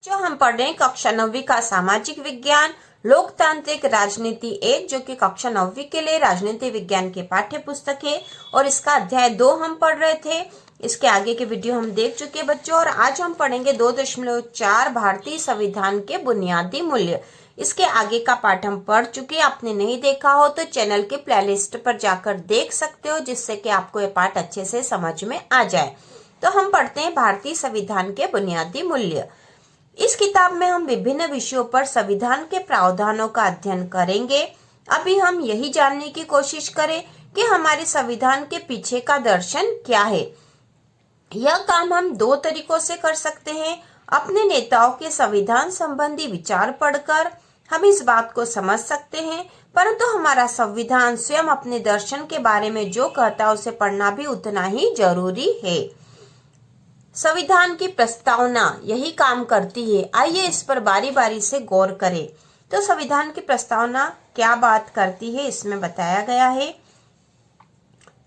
जो हम पढ़ रहे हैं कक्षा 9वीं का सामाजिक विज्ञान लोकतांत्रिक राजनीति 1, जो कि कक्षा 9वीं के लिए राजनीति विज्ञान के पाठ्य पुस्तक है और इसका अध्याय 2 हम पढ़ रहे थे। इसके आगे के वीडियो हम देख चुके हैं बच्चों, और आज हम पढ़ेंगे 2.4 भारतीय संविधान के बुनियादी मूल्य। इसके आगे का पाठ हम पढ़ चुके हैं, आपने नहीं देखा हो तो चैनल के प्लेलिस्ट पर जाकर देख सकते हो, जिससे कि आपको ये पाठ अच्छे से समझ में आ जाए। तो हम पढ़ते हैं भारतीय संविधान के बुनियादी मूल्य। इस किताब में हम विभिन्न विषयों पर संविधान के प्रावधानों का अध्ययन करेंगे। अभी हम यही जानने की कोशिश करें कि हमारे संविधान के पीछे का दर्शन क्या है। यह काम हम 2 तरीकों से कर सकते हैं। अपने नेताओं के संविधान संबंधी विचार पढ़कर हम इस बात को समझ सकते हैं, परंतु हमारा संविधान स्वयं अपने दर्शन के बारे में जो कहता है उसे पढ़ना भी उतना ही जरूरी है। संविधान की प्रस्तावना यही काम करती है। आइए इस पर बारी बारी से गौर करें। तो संविधान की प्रस्तावना क्या बात करती है, इसमें बताया गया है,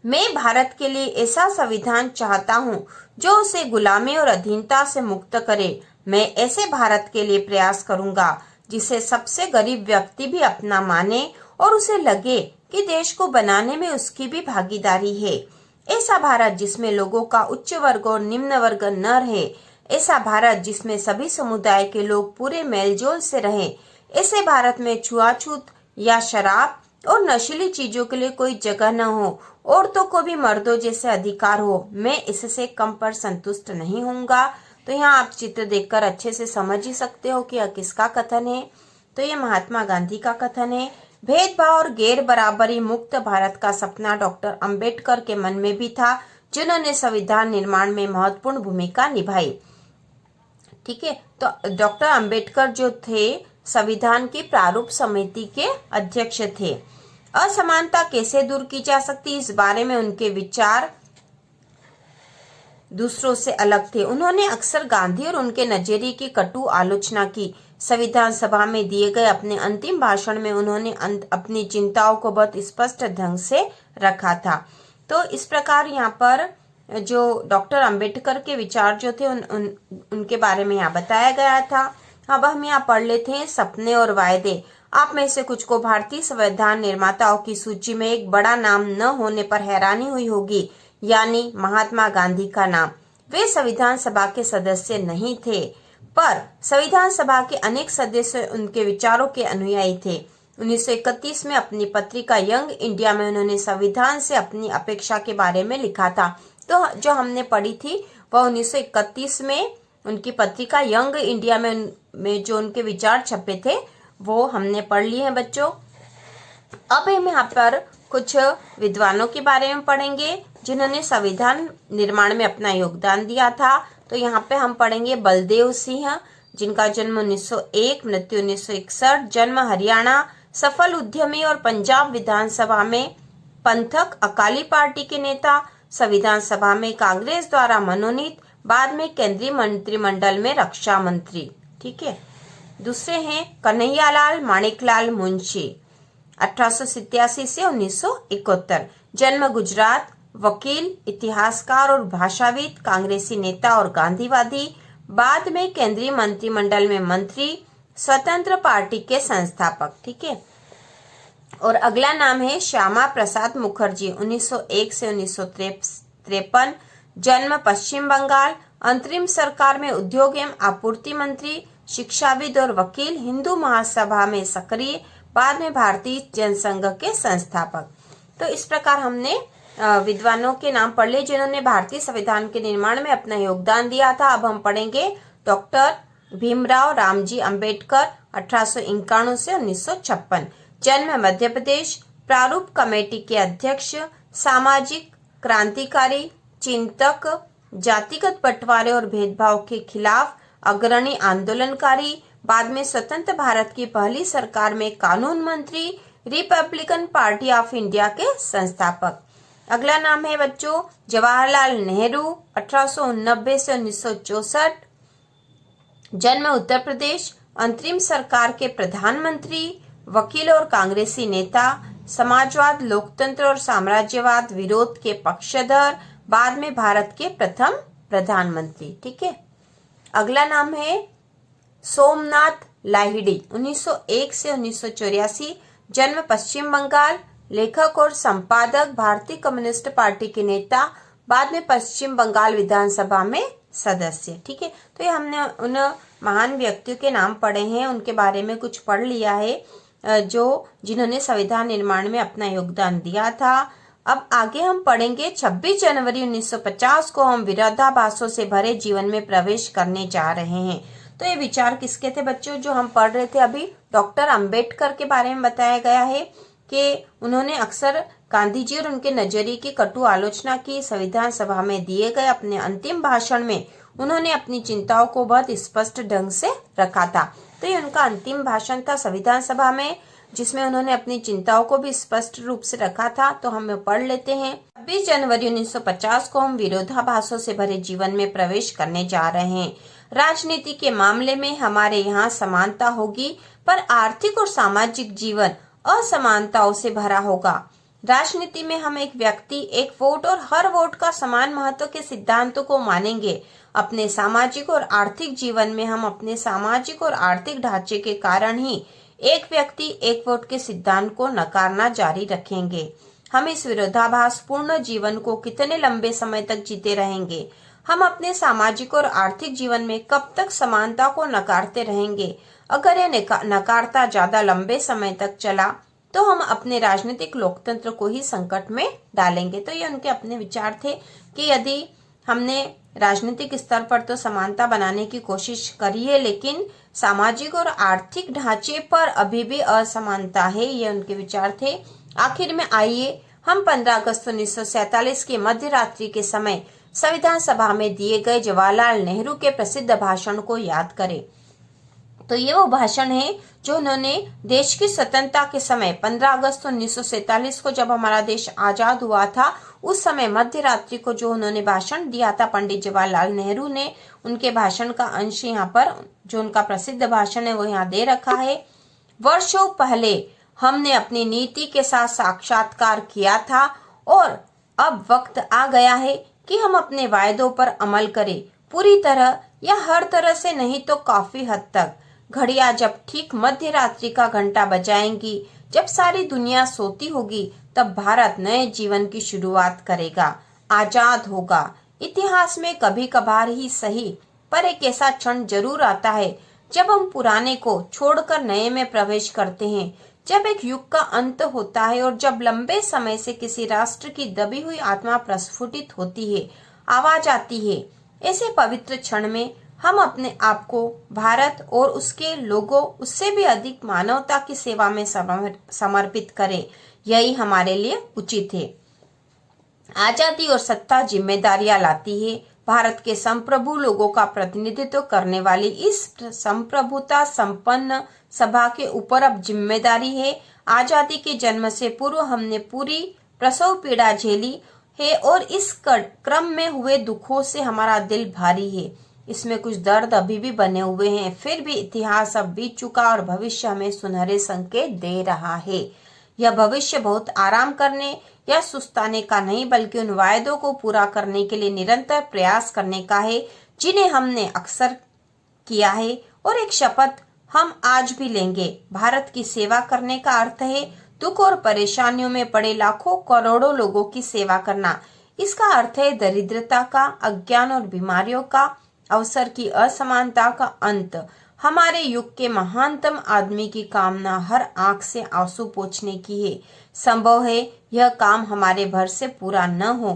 मैं भारत के लिए ऐसा संविधान चाहता हूँ जो उसे गुलामी और अधीनता से मुक्त करे। मैं ऐसे भारत के लिए प्रयास करूंगा जिसे सबसे गरीब व्यक्ति भी अपना माने और उसे लगे कि देश को बनाने में उसकी भी भागीदारी है। ऐसा भारत जिसमें लोगों का उच्च वर्ग और निम्न वर्ग न रहे। ऐसा भारत जिसमें सभी समुदाय के लोग पूरे मेलजोल से रहें। ऐसे भारत में छुआछूत या शराब और नशीली चीजों के लिए कोई जगह न हो। औरतों को भी मर्दों जैसे अधिकार हो। मैं इससे कम पर संतुष्ट नहीं होऊंगा। तो यहाँ आप चित्र देखकर अच्छे से समझ ही सकते हो कि यह किसका कथन है। तो ये महात्मा गांधी का कथन है। भेदभाव और गैर बराबरी मुक्त भारत का सपना डॉक्टर अंबेडकर के मन में भी था, जिन्होंने संविधान निर्माण में महत्वपूर्ण भूमिका निभाई। ठीक है, तो डॉक्टर अंबेडकर जो थे संविधान की प्रारूप समिति के अध्यक्ष थे। असमानता कैसे दूर की जा सकती, इस बारे में उनके विचार दूसरों से अलग थे। उन्होंने अक्सर गांधी और उनके नजरिए की कटु आलोचना की। संविधान सभा में दिए गए अपने अंतिम भाषण में उन्होंने अपनी चिंताओं को बहुत स्पष्ट ढंग से रखा था। तो इस प्रकार यहाँ पर जो डॉक्टर अंबेडकर के विचार जो थे उनके बारे में यहाँ बताया गया था। अब हम यहाँ पढ़ लेते हैं सपने और वायदे। आप में से कुछ को भारतीय संविधान निर्माताओं की सूची में एक बड़ा नाम न होने पर हैरानी हुई होगी, यानी महात्मा गांधी का नाम। वे संविधान सभा के सदस्य नहीं थे, पर संविधान सभा के अनेक सदस्य उनके विचारों के अनुयायी थे। 1931 में अपनी पत्रिका यंग इंडिया में उन्होंने संविधान से अपनी अपेक्षा के बारे में लिखा था। तो जो हमने पढ़ी थी वह 1931 में उनकी पत्रिका यंग इंडिया में जो उनके विचार छपे थे वो हमने पढ़ लिए हैं बच्चों। अब हम यहाँ पर कुछ विद्वानों के बारे में पढ़ेंगे जिन्होंने संविधान निर्माण में अपना योगदान दिया था। तो यहाँ पे हम पढ़ेंगे बलदेव सिंह, जिनका जन्म 1901, मृत्यु 1961, जन्म हरियाणा, सफल उद्यमी और पंजाब विधानसभा में पंथक अकाली पार्टी के नेता, संविधान सभा में कांग्रेस द्वारा मनोनीत, बाद में केंद्रीय मंत्रिमंडल में रक्षा मंत्री। ठीक है। दूसरे हैं कन्हैयालाल माणिकलाल मुंशी, 1887 से 1971, जन्म गुजरात, वकील, इतिहासकार और भाषाविद, कांग्रेसी नेता और गांधीवादी, बाद में केंद्रीय मंत्रिमंडल में मंत्री, स्वतंत्र पार्टी के संस्थापक। ठीक है। और अगला नाम है श्यामा प्रसाद मुखर्जी, 1901 से 1953, जन्म पश्चिम बंगाल, अंतरिम सरकार में उद्योग एवं आपूर्ति मंत्री, शिक्षाविद और वकील, हिंदू महासभा में सक्रिय, बाद में भारतीय जनसंघ के संस्थापक। तो इस प्रकार हमने विद्वानों के नाम पढ़ लिए जिन्होंने भारतीय संविधान के निर्माण में अपना योगदान दिया था। अब हम पढ़ेंगे डॉक्टर भीमराव रामजी अंबेडकर, 1851 से 1956, जन्म मध्य प्रदेश, प्रारूप कमेटी के अध्यक्ष, सामाजिक क्रांतिकारी, चिंतक, जातिगत बंटवारे और भेदभाव के खिलाफ अग्रणी आंदोलनकारी, बाद में स्वतंत्र भारत की पहली सरकार में कानून मंत्री, रिपब्लिकन पार्टी ऑफ इंडिया के संस्थापक। अगला नाम है बच्चों जवाहरलाल नेहरू, 1889 से 1964, जन्म उत्तर प्रदेश, अंतरिम सरकार के प्रधानमंत्री, वकील और कांग्रेसी नेता, समाजवाद, लोकतंत्र और साम्राज्यवाद विरोध के पक्षधर, बाद में भारत के प्रथम प्रधानमंत्री। ठीक है। अगला नाम है सोमनाथ लाहिड़ी 1901 से 1984, जन्म पश्चिम बंगाल, लेखक और संपादक, भारतीय कम्युनिस्ट पार्टी के नेता, बाद में पश्चिम बंगाल विधानसभा में सदस्य। ठीक है, तो ये हमने उन महान व्यक्तियों के नाम पढ़े हैं, उनके बारे में कुछ पढ़ लिया है जिन्होंने संविधान निर्माण में अपना योगदान दिया था। अब आगे हम पढ़ेंगे 26 जनवरी 1950 को हम विरोधाभासों से भरे जीवन में प्रवेश करने जा रहे हैं। तो ये विचार किसके थे बच्चों, जो हम पढ़ रहे थे अभी, डॉक्टर अंबेडकर के बारे में बताया गया है कि उन्होंने अक्सर गांधी जी और उनके नजरिए की कटु आलोचना की। संविधान सभा में दिए गए अपने अंतिम भाषण में उन्होंने अपनी चिंताओं को बहुत स्पष्ट ढंग से रखा था। तो ये उनका अंतिम भाषण था संविधान सभा में, जिसमें उन्होंने अपनी चिंताओं को भी स्पष्ट रूप से रखा था। तो हम पढ़ लेते हैं। 26 जनवरी 1950 को हम विरोधाभासों से भरे जीवन में प्रवेश करने जा रहे हैं। राजनीति के मामले में हमारे यहाँ समानता होगी, पर आर्थिक और सामाजिक जीवन असमानताओं से भरा होगा। राजनीति में हम एक व्यक्ति, एक वोट और हर वोट का समान महत्व के सिद्धांतों को मानेंगे। अपने सामाजिक और आर्थिक जीवन में हम अपने सामाजिक और आर्थिक ढांचे के कारण ही एक व्यक्ति एक वोट के सिद्धांत को नकारना जारी रखेंगे। हम इस विरोधाभास पूर्ण जीवन को कितने लंबे समय तक जीते रहेंगे? हम अपने सामाजिक और आर्थिक जीवन में कब तक समानता को नकारते रहेंगे? अगर यह नकारता ज्यादा लंबे समय तक चला तो हम अपने राजनीतिक लोकतंत्र को ही संकट में डालेंगे। तो ये उनके अपने विचार थे कि यदि हमने राजनीतिक स्तर पर तो समानता बनाने की कोशिश करी है, लेकिन सामाजिक और आर्थिक ढांचे पर अभी भी असमानता है, ये उनके विचार थे। आखिर में आइए हम 15 अगस्त 1947 के मध्य रात्रि के समय संविधान सभा में दिए गए जवाहरलाल नेहरू के प्रसिद्ध भाषण को याद करें। तो ये वो भाषण है जो उन्होंने देश की स्वतंत्रता के समय 15 अगस्त 1947 को जब हमारा देश आजाद हुआ था, उस समय मध्य रात्रि को जो उन्होंने भाषण दिया था पंडित जवाहरलाल नेहरू ने, उनके भाषण का अंश यहाँ पर, जो उनका प्रसिद्ध भाषण है वो यहाँ दे रखा है। वर्षों पहले हमने अपनी नीति के साथ साक्षात्कार किया था और अब वक्त आ गया है कि हम अपने वायदों पर अमल करें, पूरी तरह या हर तरह से नहीं तो काफी हद तक। घड़ियां जब ठीक मध्य रात्रि का घंटा बजाएंगी, जब सारी दुनिया सोती होगी, तब भारत नए जीवन की शुरुआत करेगा, आजाद होगा। इतिहास में कभी कभार ही सही, पर एक ऐसा क्षण जरूर आता है जब हम पुराने को छोड़कर नए में प्रवेश करते हैं, जब एक युग का अंत होता है और जब लंबे समय से किसी राष्ट्र की दबी हुई आत्मा प्रस्फुटित होती है, आवाज आती है। ऐसे पवित्र क्षण में हम अपने आप को भारत और उसके लोगों, उससे भी अधिक मानवता की सेवा में समर्पित करें। यही हमारे लिए उचित है। आजादी और सत्ता जिम्मेदारियां लाती है। भारत के संप्रभु लोगों का प्रतिनिधित्व करने वाली इस संप्रभुता संपन्न सभा के ऊपर अब जिम्मेदारी है। आजादी के जन्म से पूर्व हमने पूरी प्रसव पीड़ा झेली है और इस क्रम में हुए दुखों से हमारा दिल भारी है। इसमें कुछ दर्द अभी भी बने हुए हैं, फिर भी इतिहास अब बीत चुका और भविष्य हमें सुनहरे संकेत दे रहा है। यह भविष्य बहुत आराम करने या सुस्ताने का नहीं, बल्कि उन वायदों को पूरा करने के लिए निरंतर प्रयास करने का है जिन्हें हमने अक्सर किया है, और एक शपथ हम आज भी लेंगे। भारत की सेवा करने का अर्थ है दुख और परेशानियों में पड़े लाखों करोड़ों लोगों की सेवा करना। इसका अर्थ है दरिद्रता का, अज्ञान और बीमारियों का, अवसर की असमानता का अंत। हमारे युग के महानतम आदमी की कामना हर आंख से आंसू पोंछने की है। संभव है यह काम हमारे भर से पूरा न हो,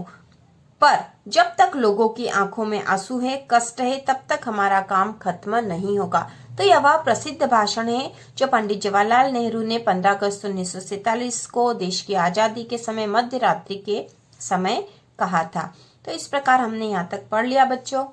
पर जब तक लोगों की आंखों में आंसू है, कष्ट है, तब तक हमारा काम खत्म नहीं होगा। तो यह वह प्रसिद्ध भाषण है जो पंडित जवाहरलाल नेहरू ने 15 अगस्त 1947 को देश की आजादी के समय मध्य रात्रि के समय कहा था। तो इस प्रकार हमने यहाँ तक पढ़ लिया बच्चों।